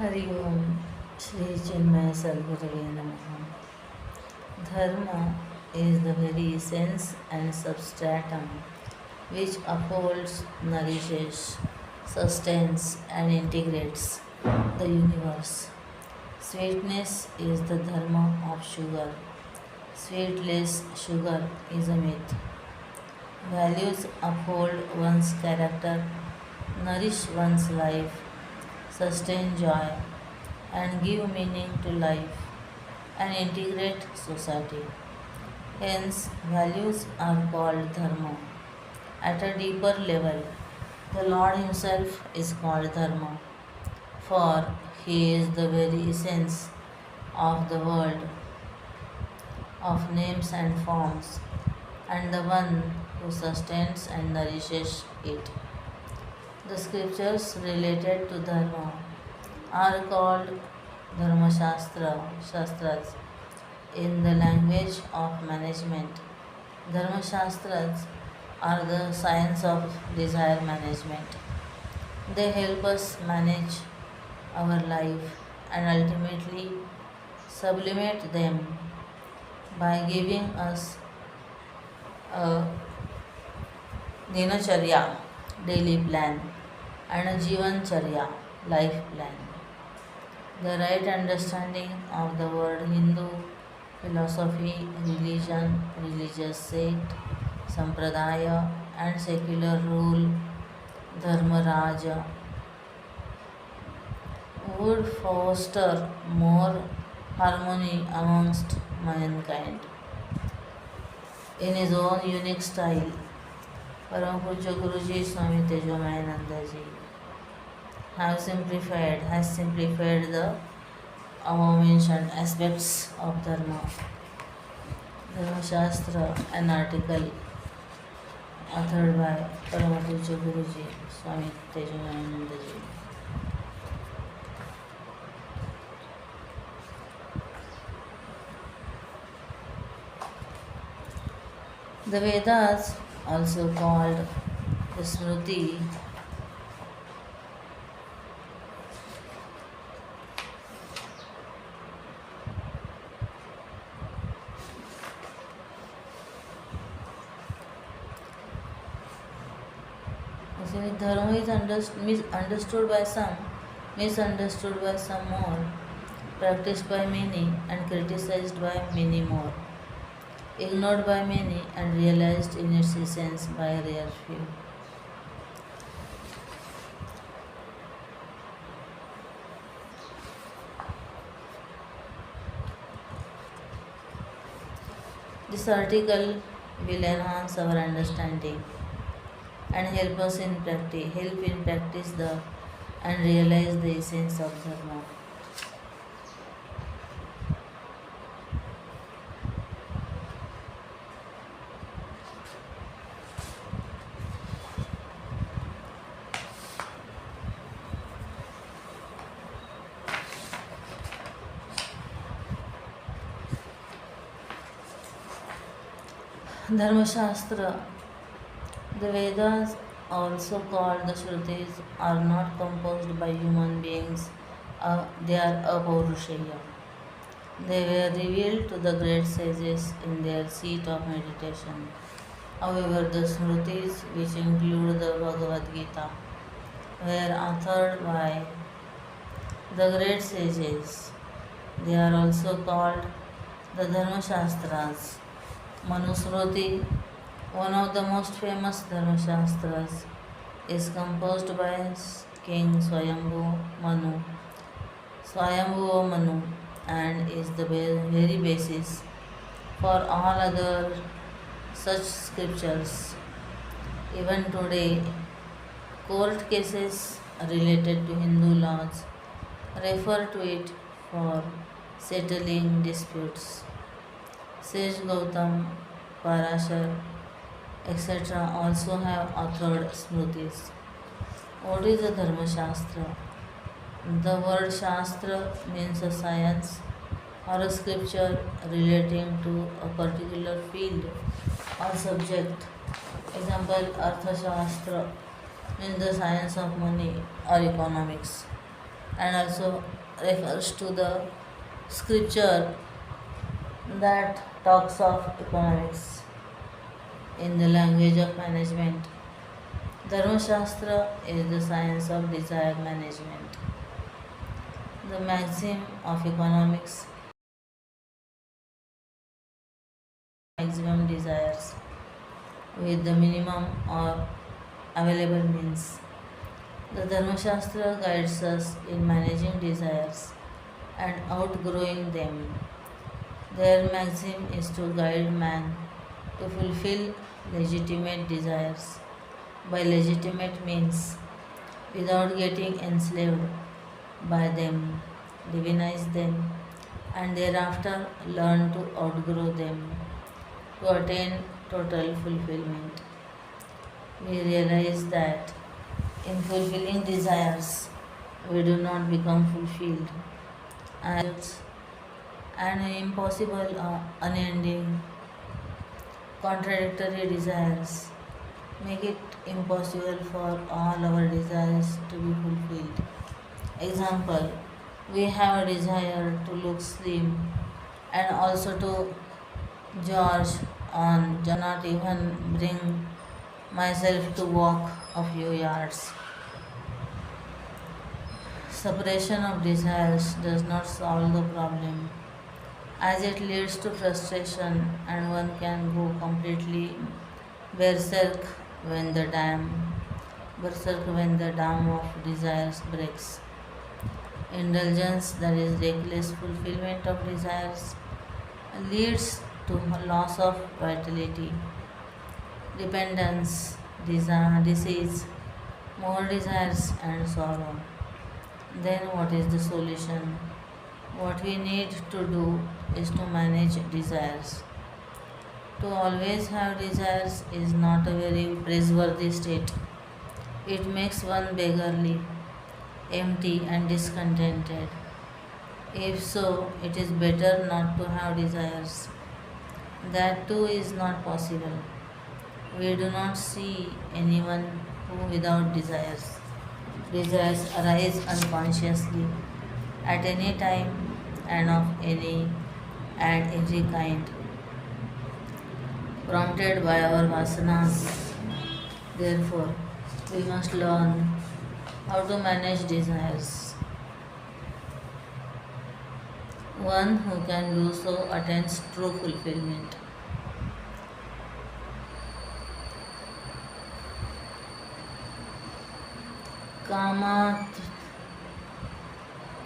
Hari Om, Shri Chinmaya Sadgurave Namaha. Dharma is the very essence and substratum which upholds, nourishes, sustains, and integrates the universe. Sweetness is the dharma of sugar. Sweetless sugar is a myth. Values uphold one's character, nourish one's life, sustain joy, and give meaning to life and integrate society. Hence, values are called dharma. At a deeper level, the Lord Himself is called Dharma, for He is the very essence of the world of names and forms, and the one who sustains and nourishes it. The scriptures related to Dharma are called Shastras in the language of management. Dharma Shastras are the science of desire management. They help us manage our life and ultimately sublimate them by giving us a dinacharya, daily plan, and a jivancharya, life plan. The right understanding of the word Hindu, philosophy, religion, religious sect, sampradaya, and secular rule, Dharma Raja, would foster more harmony amongst mankind. In his own unique style, Param Poojya Guruji Swami Tejomayananda ji has simplified the above-mentioned aspects of Dharma. Dharma Shastra, an article authored by Param Poojya Guruji Swami Tejomayananda ji. The Vedas, also called the Smriti, Dharma is understood by some, misunderstood by some more, practiced by many, and criticized by many more, ignored by many, and realized in its essence by a rare few. This article will enhance our understanding and help in practice and realize the essence of Dharma. Dharma Shastra. The Vedas, also called the Shrutis, are not composed by human beings. They are apaurushaya. They were revealed to the great sages in their seat of meditation. However, the Smritis, which include the Bhagavad Gita, were authored by the great sages. They are also called the Dharma Shastras. Manusmriti, one of the most famous Dharma Shastras, is composed by King Swayambhu Manu, and is the very basis for all other such scriptures. Even today, court cases related to Hindu laws refer to it for settling disputes. Sage Gautam, Parashar, etc. also have authored Smritis. What is a Dharma Shastra? The word Shastra means a science or a scripture relating to a particular field or subject. Example, Arthashastra means the science of money or economics. and also refers to the scripture that talks of economics in the language of management. Dharma Shastra is the science of desire management. The maxim of economics, maximum desires with the minimum or available means. The Dharma Shastra guides us in managing desires and outgrowing them. Their maxim is to guide man to fulfill legitimate desires by legitimate means without getting enslaved by them, divinize them, and thereafter learn to outgrow them to attain total fulfillment. We realize that in fulfilling desires, we do not become fulfilled, and impossible, unending, contradictory desires make it impossible for all our desires to be fulfilled. Example, we have a desire to look slim and also to George on not even bring myself to walk a few yards. Separation of desires does not solve the problem as it leads to frustration and one can go completely berserk when the dam berserk when the dam of desires breaks. Indulgence, that is reckless fulfillment of desires, leads to loss of vitality, dependence, desire, disease, more desires, and sorrow. Then, what is the solution? What we need to do is to manage desires. To always have desires is not a very praiseworthy state. It makes one beggarly, empty, and discontented. If so, it is better not to have desires. That too is not possible. We do not see anyone who without desires. Desires arise unconsciously at any time and of any and every kind, prompted by our vasanas. Therefore, we must learn how to manage desires. One who can do so attains true fulfillment. कामात्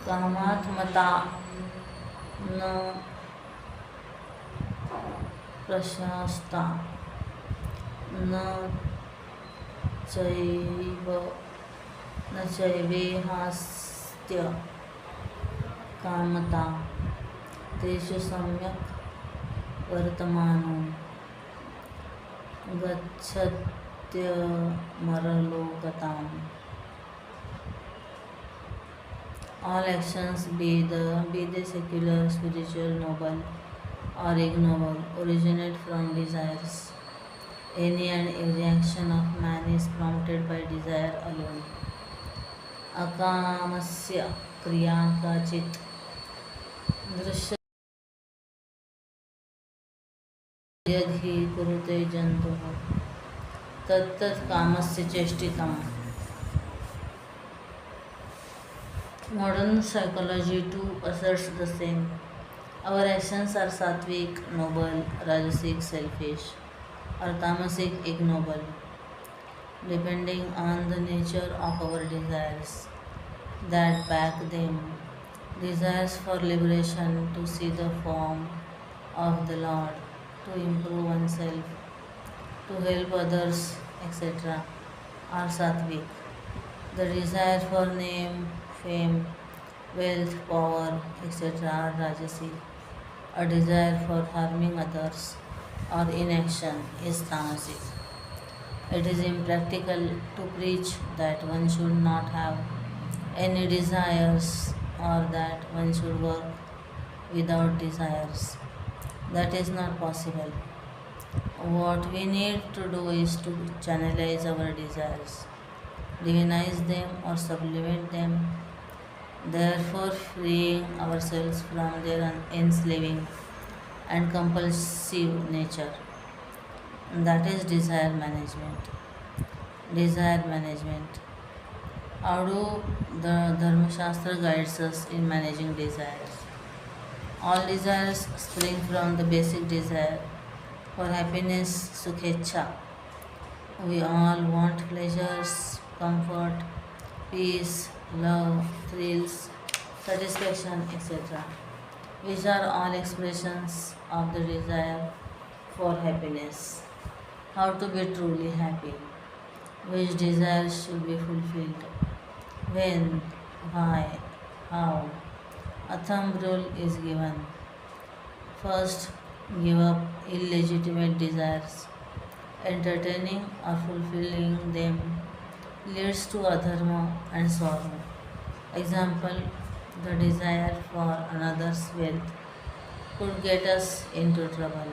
कामात्मता न प्रशस्ता न चैव न चैवेहास्त्य कामता तेषु सम्यक् वर्तमानो गच्छत्यमरलोकताम्. All actions, be they secular, spiritual, noble, or ignoble, originate from desires. Any and every action of man is prompted by desire alone. Akamasya kriya kachit दृश्य यदि कुरुते जन्तुः तत्तत् कामस्य चेष्टितम्. Modern psychology too asserts the same. Our actions are sattvic, noble, rajasic, selfish, or tamasic, ignoble, depending on the nature of our desires that back them. Desires for liberation, to see the form of the Lord, to improve oneself, to help others, etc., are sattvic. The desire for name, fame, wealth, power, etc. are rajasic. A desire for harming others or inaction is tamasic. It is impractical to preach that one should not have any desires or that one should work without desires. That is not possible. What we need to do is to channelize our desires, divinize them or sublimate them therefore freeing ourselves from their enslaving and compulsive nature. That is desire management. Desire management. How do the Dharma Shastra guides us in managing desires? All desires spring from the basic desire for happiness, sukhecha. We all want pleasures, comfort, peace, love, thrills, satisfaction, etc., which are all expressions of the desire for happiness. How to be truly happy? Which desires should be fulfilled? When? Why? How? A thumb rule is given. First, give up illegitimate desires. Entertaining or fulfilling them leads to adharma and sorrow. Example, the desire for another's wealth could get us into trouble.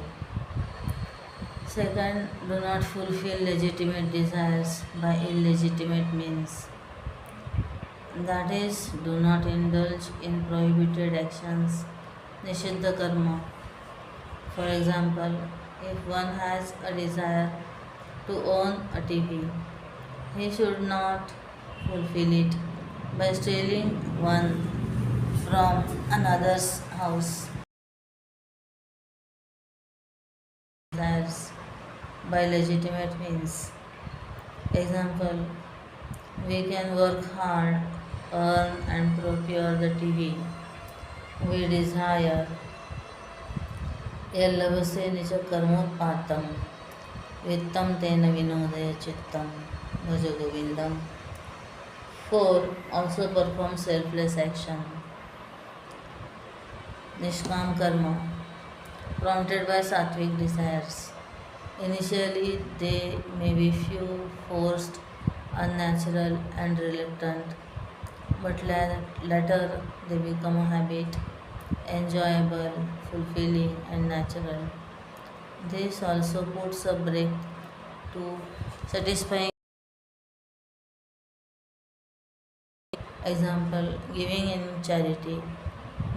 Second, do not fulfill legitimate desires by illegitimate means. That is, do not indulge in prohibited actions, nishiddha karma. For example, if one has a desire to own a TV, he should not fulfill it by stealing one from another's house. Desires by legitimate means. Example, we can work hard, earn and procure the TV we desire. Yallavase nicha karmotpatam vittam tena vinodaya chittam bhaja govindam. 4. Also perform selfless action. Nishkam karma, prompted by sattvic desires. Initially, they may be few, forced, unnatural, and reluctant, but later they become a habit, enjoyable, fulfilling, and natural. This also puts a break to satisfying. Example, giving in charity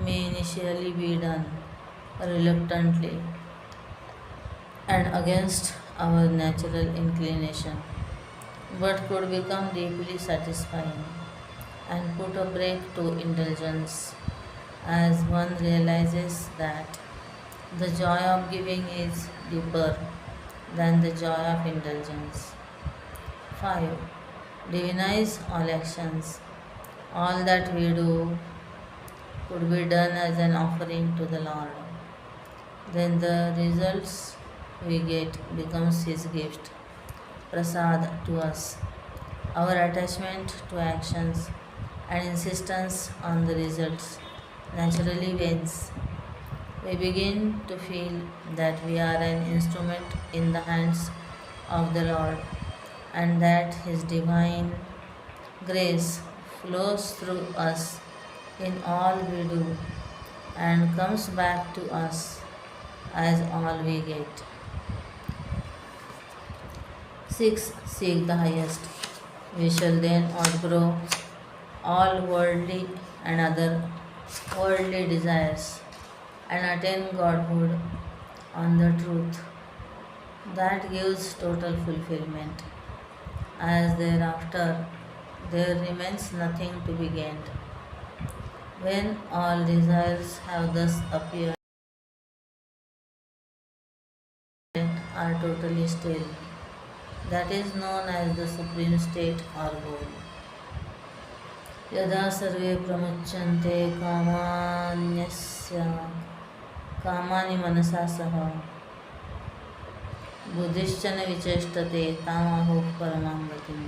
may initially be done reluctantly and against our natural inclination, but could become deeply satisfying and put a break to indulgence as one realizes that the joy of giving is deeper than the joy of indulgence. 5. Divinize all actions. All that we do could be done as an offering to the Lord. Then the results we get becomes His gift, prasad to us. Our attachment to actions and insistence on the results naturally wanes. We begin to feel that we are an instrument in the hands of the Lord and that His divine grace flows through us in all we do and comes back to us as all we get. 6. Seek the highest. We shall then outgrow all worldly and other worldly desires and attain Godhood on the truth. That gives total fulfillment, as thereafter there remains nothing to be gained. When all desires have thus appeared, are totally still. That is known as the supreme state or goal. यदा सर्वे प्रमुच्यन्ते कामान्यस्य कामानि मनसा सह बुद्धिश्च न विचेष्टते तामाहुः परमां गतिम्.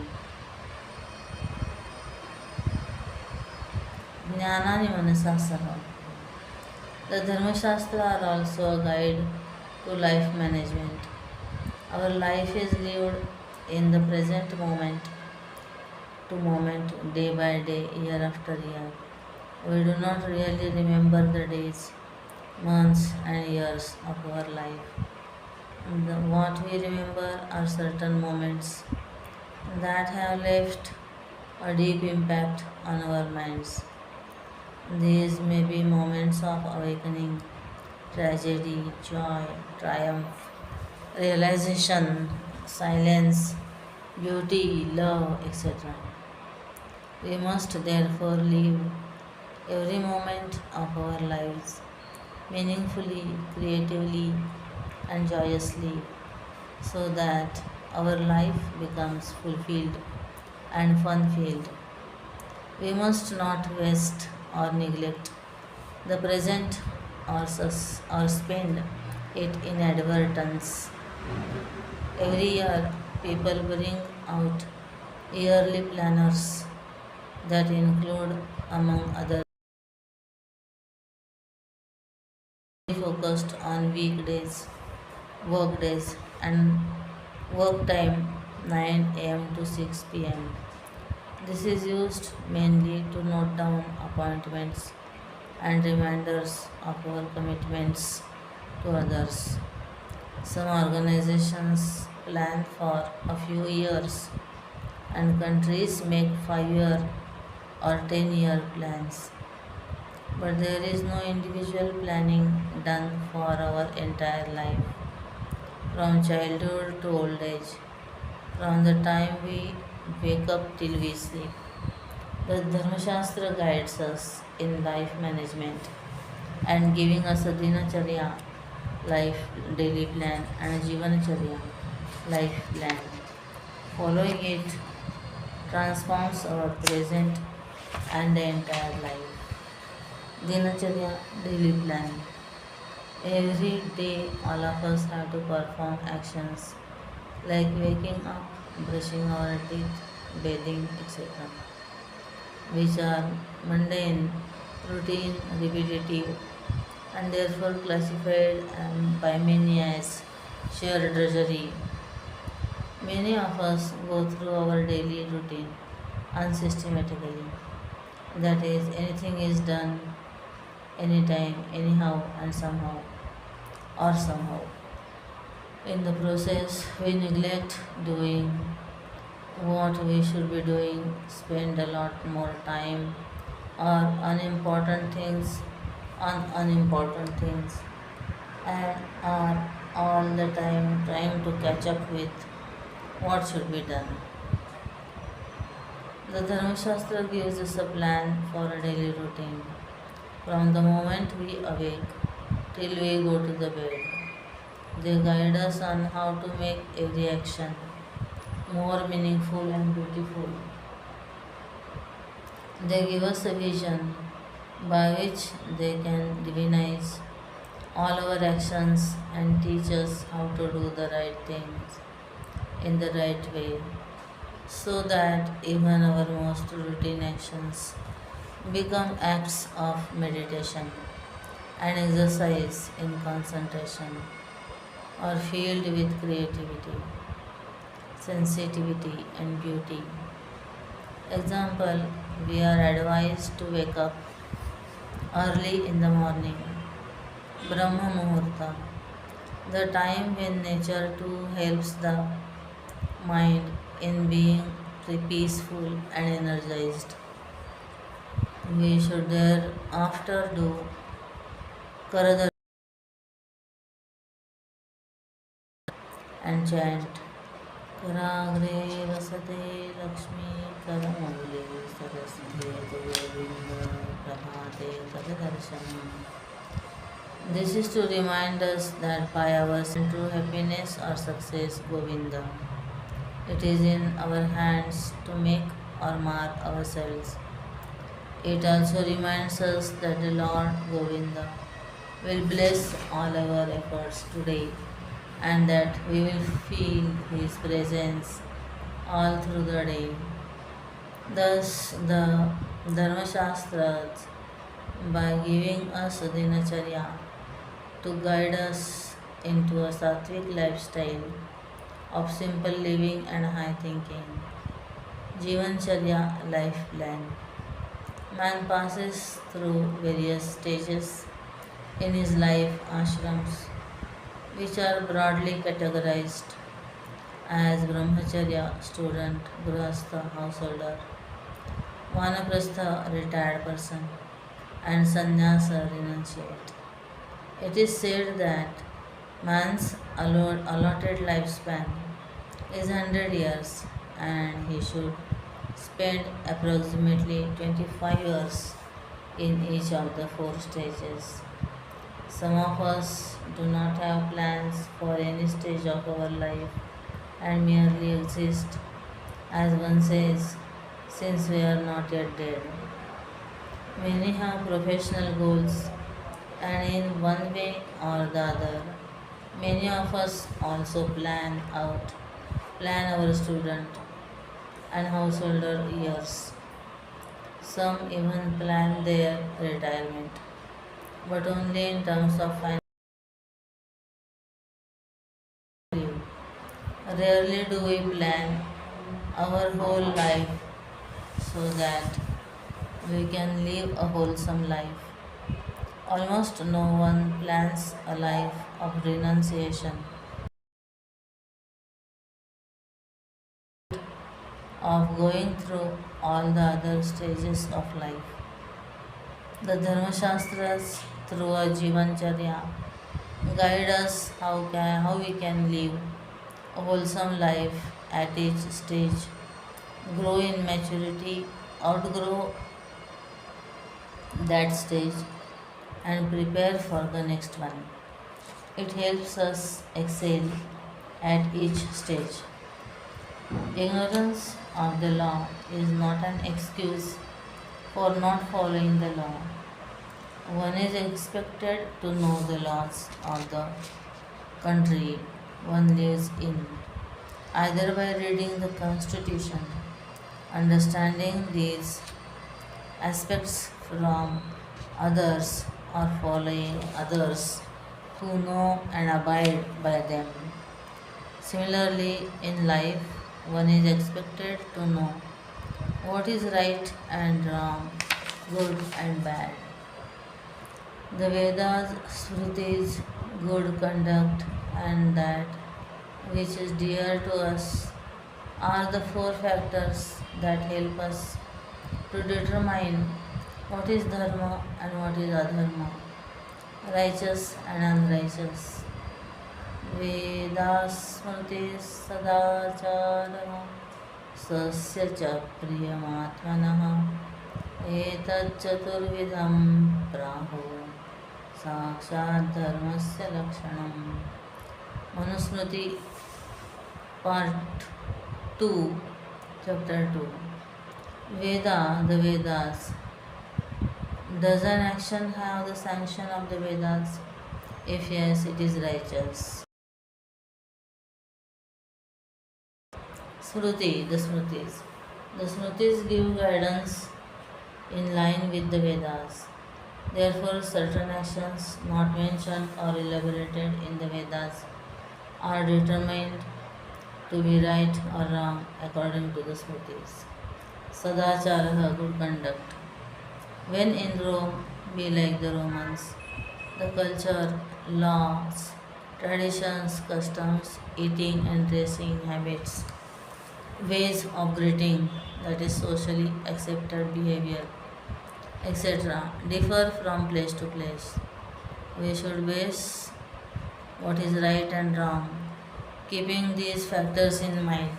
ज्ञानानि मनसा सह. The Dharma Shastra are also a guide to life management. Our life is lived in the present moment to moment, day by day, year after year. We do not really remember the days, months, and years of our life. What we remember are certain moments that have left a deep impact on our minds. These may be moments of awakening, tragedy, joy, triumph, realization, silence, beauty, love, etc. We must therefore live every moment of our lives meaningfully, creatively, and joyously so that our life becomes fulfilled and fun filled. We must not waste or neglect the present or spend it in advertence. Every year, people bring out yearly planners that include, among others, focused on weekdays, work days, and work time 9 am to 6 pm. This is used mainly to note down appointments and reminders of our commitments to others. Some organizations plan for a few years, and countries make 5 year or 10-year plans. But there is no individual planning done for our entire life, from childhood to old age, from the time we wake up till we sleep. The Dharma Shastra guides us in life management and giving us a dinacharya, life daily plan, and a jivanacharya, life plan. Following it transforms our present and the entire life. Dinacharya, daily plan. Every day, all of us have to perform actions like waking up, brushing our teeth, bathing, etc., which are mundane, routine, repetitive, and therefore classified by many as sheer drudgery. Many of us go through our daily routine unsystematically. That is, anything is done anytime, anyhow, and somehow, or somehow. In the process, we neglect doing what we should be doing, spend a lot more time on unimportant things, and are all the time trying to catch up with what should be done. The Dharma Shastra gives us a plan for a daily routine from the moment we awake till we go to the bed. They guide us on how to make every action more meaningful and beautiful. They give us a vision by which they can divinize all our actions and teach us how to do the right things in the right way so that even our most routine actions become acts of meditation and exercise in concentration or filled with creativity, sensitivity, and beauty. Example, we are advised to wake up early in the morning, Brahma Muhurta, the time when nature too helps the mind in being peaceful and energized. We should thereafter do Karadar and chant Karagre Vasate Lakshmi Karamule Saraswate Govinda Prabhate Karadarshanam. This is to remind us that by our true happiness or success, Govinda. It is in our hands to make or mar ourselves. It also reminds us that the Lord Govinda will bless all our efforts today and that we will feel His presence all through the day. Thus, the Dharma Shastras, by giving us a dinacharya to guide us into a sattvic lifestyle of simple living and high thinking, Jivancharya life plan. Man passes through various stages in his life ashrams, which are broadly categorized as Brahmacharya, student, Grihastha, householder, Vanaprastha, retired person, and sannyasa renunciate. It is said that man's allotted lifespan is 100 years and he should spend approximately 25 years in each of the four stages. Some of us do not have plans for any stage of our life and merely exist, as one says, since we are not yet dead. Many have professional goals, and in one way or the other, many of us also plan our student and householder years. Some even plan their retirement, but only in terms of financial leave. Rarely do we plan our whole life so that we can live a wholesome life. Almost no one plans a life of renunciation, of going through all the other stages of life. The Dharma Shastras, through a Jivancharya, guide us how we can live a wholesome life at each stage, grow in maturity, outgrow that stage, and prepare for the next one. It helps us excel at each stage. Ignorance of the law is not an excuse for not following the law. One is expected to know the laws of the country one lives in, either by reading the constitution, understanding these aspects from others, or following others who know and abide by them. Similarly, in life, one is expected to know what is right and wrong, good and bad. The Vedas, Smritis, good conduct, and that which is dear to us are the four factors that help us to determine what is Dharma and what is Adharma, righteous and unrighteous. Vedas, Smritis, Sadachara, Sasya cha Priyamatmanah, Etat Chaturvidham Praho, Sakshat Dharmasya Lakshanam. Manusmriti, Part 2, Chapter 2. Veda, the Vedas. Does an action have the sanction of the Vedas? If yes, it is righteous. Smriti, the Smritis. The Smritis give guidance in line with the Vedas. Therefore, certain actions not mentioned or elaborated in the Vedas are determined to be right or wrong according to the Smritis. Sadachara, good conduct. When in Rome, be like the Romans. The culture, laws, traditions, customs, eating and dressing habits, ways of greeting, that is socially accepted behavior, etc., differ from place to place. We should base what is right and wrong, keeping these factors in mind.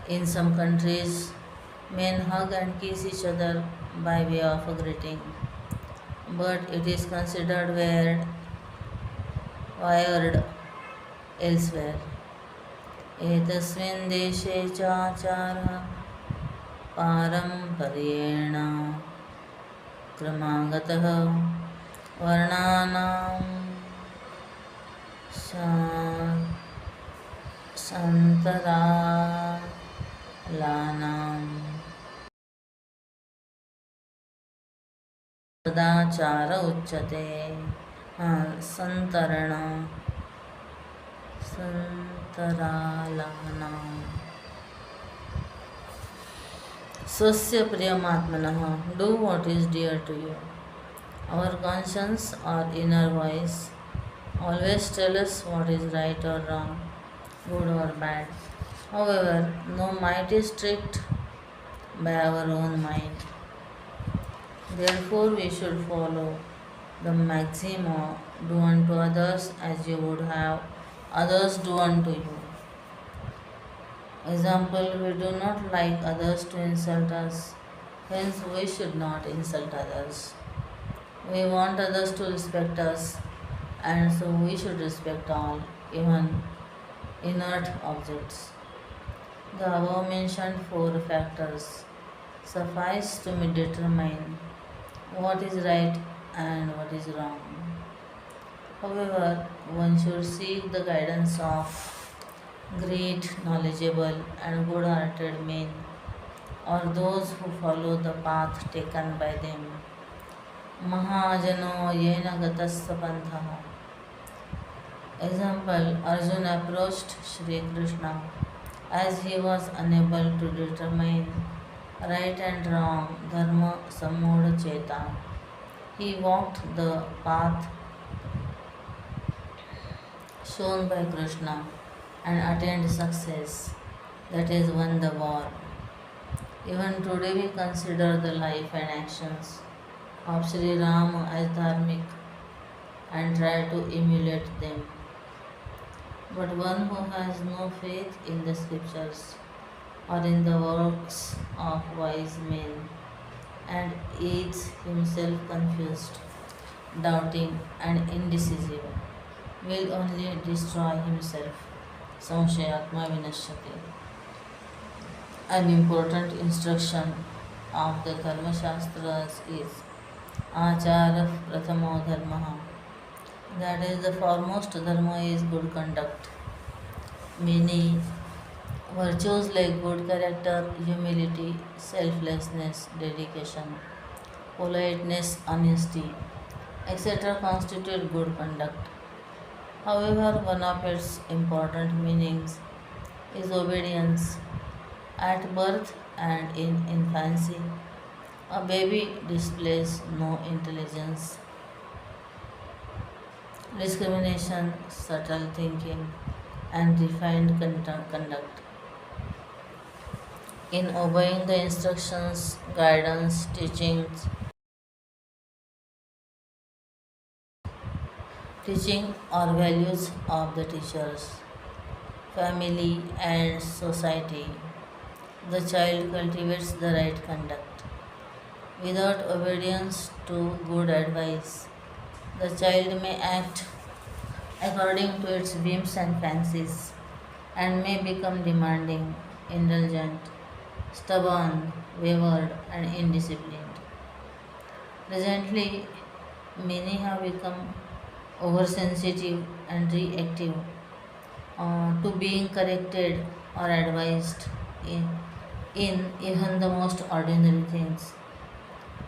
In some countries, men hug and kiss each other by way of a greeting, but it is considered wired elsewhere. एतस्मिन् देशे चाचारः पारम्पर्येण क्रमागतः वर्णानां शान्तरालानां सदाचार उच्यते संतरण संतरालानां स्वस्य प्रियमात्मनः. Do what is dear to you. Our conscience or inner voice always tell us what is right or wrong, good or bad. However, no might is tricked by our own mind. Therefore, we should follow the maxim do unto others as you would have others do unto you. Example, we do not like others to insult us, hence, we should not insult others. We want others to respect us, and so we should respect all, even inert objects. The above mentioned four factors suffice to determine what is right and what is wrong. However, one should seek the guidance of great, knowledgeable, and good hearted men, or those who follow the path taken by them. Mahajano yena gatasya pantha. Example, Arjuna approached Sri Krishna as he was unable to determine right and wrong, Dharma Sammoda Cheta. He walked the path shown by Krishna and attained success, that is, won the war. Even today, we consider the life and actions of Sri Rama as dharmic and try to emulate them. But one who has no faith in the scriptures or in the works of wise men and is himself confused, doubting, and indecisive will only destroy himself. Samshayatma vinashyati. An important instruction of the Dharma Shastras is Achara Prathamo Dharma. That is, the foremost dharma is good conduct. Many virtues like good character, humility, selflessness, dedication, politeness, honesty, etc. constitute good conduct. However, one of its important meanings is obedience. At birth and in infancy, a baby displays no intelligence, discrimination, subtle thinking, and refined conduct. In obeying the instructions, guidance, teaching or values of the teachers, family, and society, the child cultivates the right conduct. Without obedience to good advice, the child may act according to its whims and fancies and may become demanding, indulgent, stubborn, wayward, and indisciplined. Presently, many have become oversensitive and reactive to being corrected or advised in even the most ordinary things.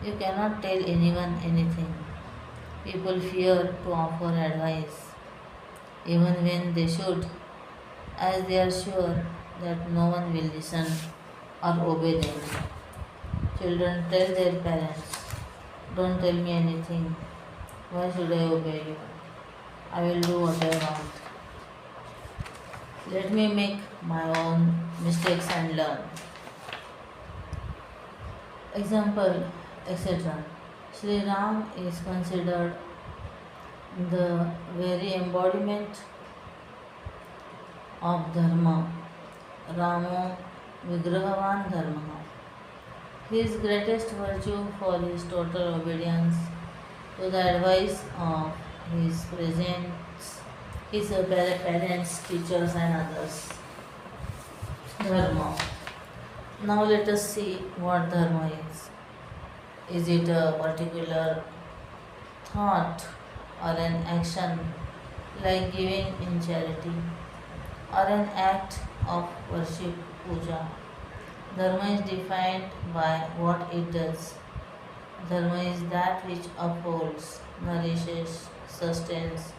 You cannot tell anyone anything. People fear to offer advice, even when they should, as they are sure that no one will listen or obey them. Children tell their parents, "Don't tell me anything. Why should I obey you? I will do what I want. Let me make my own mistakes and learn." Example, etc. Sri Ram is considered the very embodiment of Dharma. Ramo Vigrahavan Dharma. His greatest virtue for his total obedience to the advice of his parents, teachers, and others. Dharma. Now let us see what Dharma is. Is it a particular thought or an action like giving in charity or an act of worship, puja? Dharma is defined by what it does. Dharma is that which upholds, nourishes, sustains,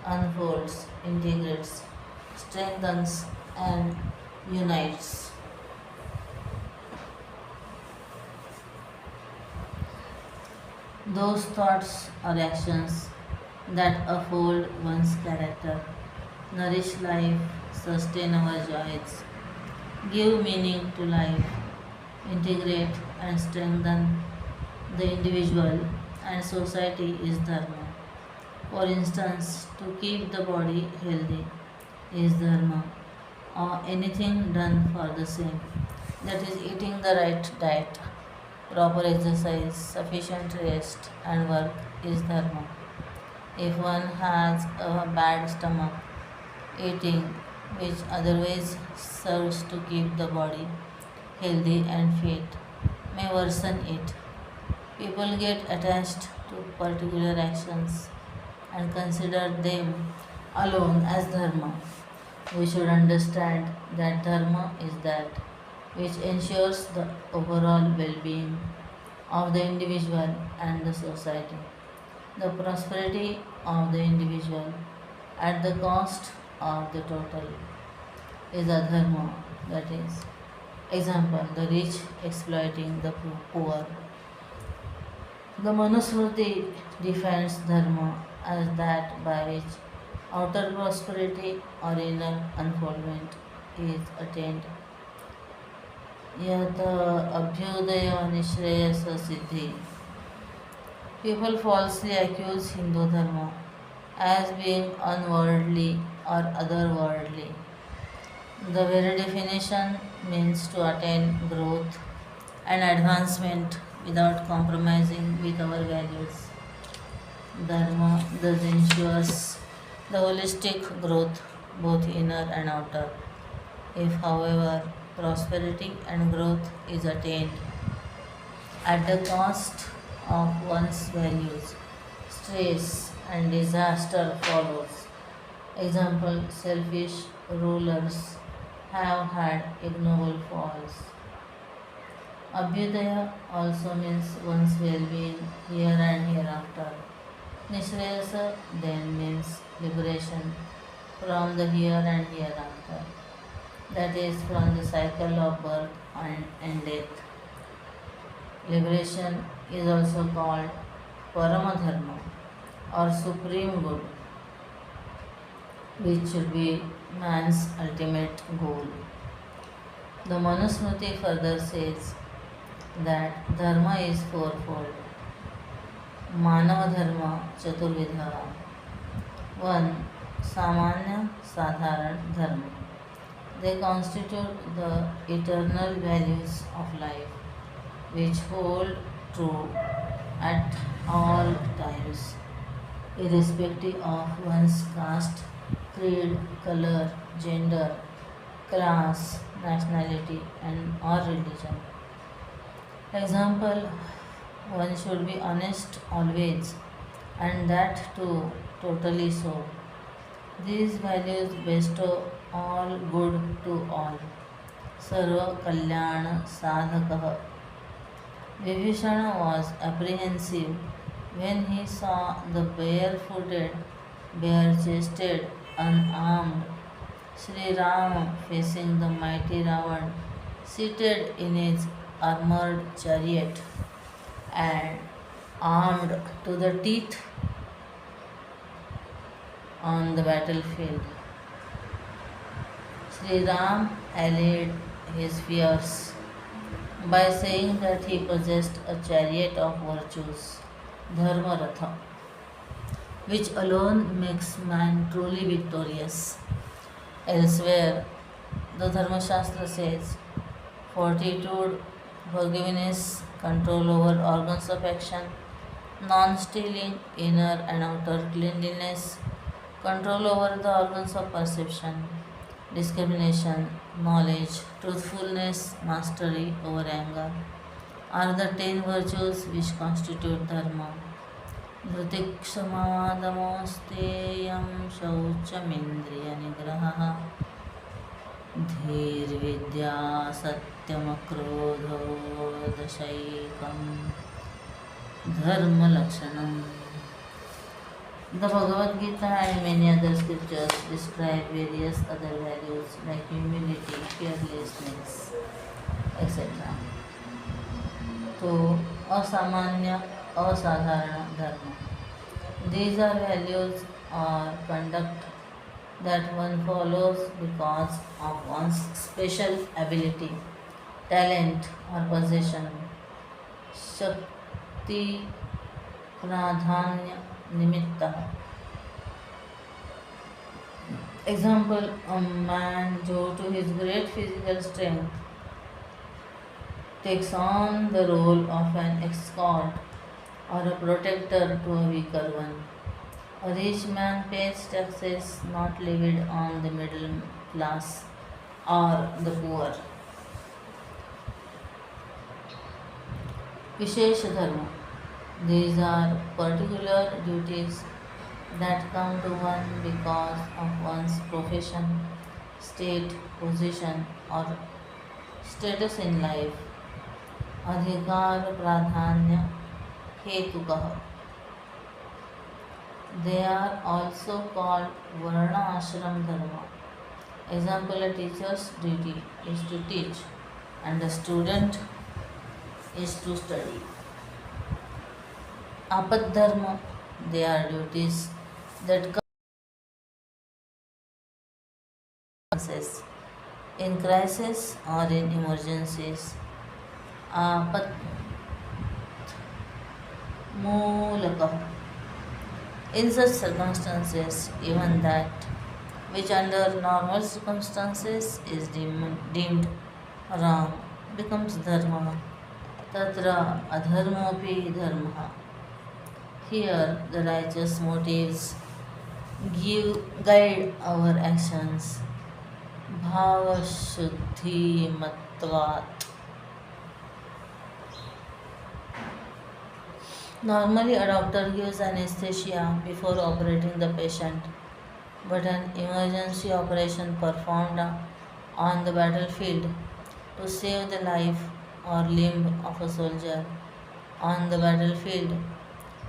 unfolds, integrates, strengthens, and unites. Those thoughts or actions that uphold one's character, nourish life, sustain our joys, give meaning to life, integrate and strengthen the individual and society is dharma. For instance, to keep the body healthy is dharma, or anything done for the same. That is, eating the right diet, proper exercise, sufficient rest, and work is dharma. If one has a bad stomach, eating which otherwise serves to keep the body healthy and fit may worsen it. People get attached to particular actions and consider them alone as dharma. We should understand that dharma is that which ensures the overall well being of the individual and the society. The prosperity of the individual at the cost of the total is a dharma, that is, example, the rich exploiting the poor. The Manusmriti defines dharma as that by which outer prosperity or inner unfoldment is attained. Yat abhyudaya nishreyasa siddhi. People falsely accuse Hindu Dharma as being unworldly or otherworldly. The very definition means to attain growth and advancement without compromising with our values. Dharma thus ensures the holistic growth, both inner and outer. If, however, prosperity and growth is attained at the cost of one's values, stress and disaster follows. Example, selfish rulers have had ignoble falls. Abhyudaya also means one's well-being here and hereafter. Nishreyasa then means liberation from the here and hereafter, that is, from the cycle of birth and death. Liberation is also called Param or supreme good, which should be man's ultimate goal. The Manusmriti further says that dharma is fourfold. Manava dharma chaturvidha. 1. Samanya Sadharan Dharma. They constitute the eternal values of life, which hold true at all times, irrespective of one's caste, creed, color, gender, class, nationality, and or religion. Example, one should be honest always, and that too totally so. These values bestow all good to all. Sarva Kalyana Sadhakah. Vibhishana was apprehensive when he saw the barefooted, bare-chested, unarmed Sri Rama facing the mighty Ravan, seated in his armored chariot and armed to the teeth on the battlefield. Sri Ram allayed his fears by saying that he possessed a chariot of virtues, Dharma Ratha, which alone makes man truly victorious. Elsewhere, the Dharma Shastra says fortitude, forgiveness, control over organs of action, non stealing, inner and outer cleanliness, control over the organs of perception, discrimination, knowledge, truthfulness, mastery over anger are the 10 virtues which constitute Dharma. धृतिक्षमादमोस्तेयं शौचमिन्द्रियनिग्रहः धीर्विद्या सत्यमक्रोधो दशैकं धर्मलक्षणम्. The Bhagavad Gita and many other scriptures describe various other values like humility, fearlessness, etc. To asamanya, asadharana dharma. These are values or conduct that one follows because of one's special ability, talent, or possession. Shakti Pradhanya Nimitta. Example, a man due to his great physical strength takes on the role of an escort or a protector to a weaker one. A rich man pays taxes not levied on the middle class or the poor. Vishesha Dharma. These are particular duties that come to one because of one's profession, state, position, or status in life. Adhikar Pradhanya Hetukah. They are also called Varna Ashram Dharma. Example, a teacher's duty is to teach and a student is to study. Apad Dharma, they are duties that come in crisis or in emergencies. Apat Mulaka. In such circumstances, even that which under normal circumstances is deemed wrong becomes dharma. Tatra adharmopi dharma. Here, the righteous motives guide our actions. Bhava shuddhi matvat. Normally, a doctor gives anesthesia before operating the patient, but an emergency operation performed on the battlefield to save the life or limb of a soldier on the battlefield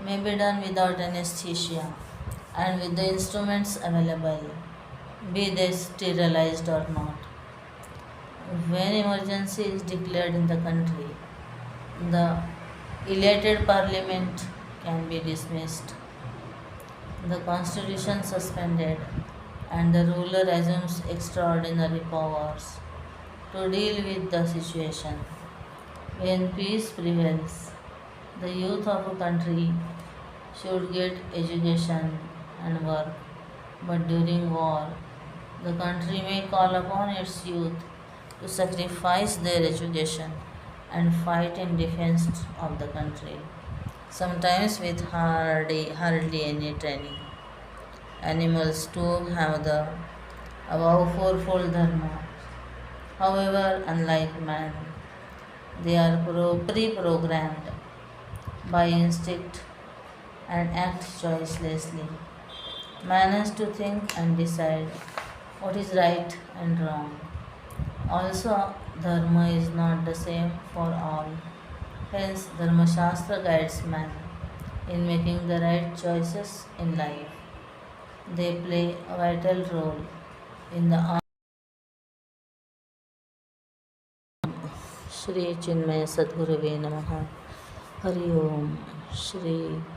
may be done without anesthesia and with the instruments available, be they sterilized or not. When emergency is declared in the country, the elated parliament can be dismissed, the constitution suspended, and the ruler assumes extraordinary powers to deal with the situation. When peace prevails, the youth of a country should get education and work, but during war, the country may call upon its youth to sacrifice their education and fight in defense of the country, sometimes with hardly any training. Animals too have the above fourfold dharma. However, unlike man, they are pre-programmed by instinct and act choicelessly. Man has to think and decide what is right and wrong. Also, dharma is not the same for all. Hence, Dharma Shastra guides man in making the right choices in life. They play a vital role in the Shri Chinmaya Sadgurave Namaha. Hari Om Shri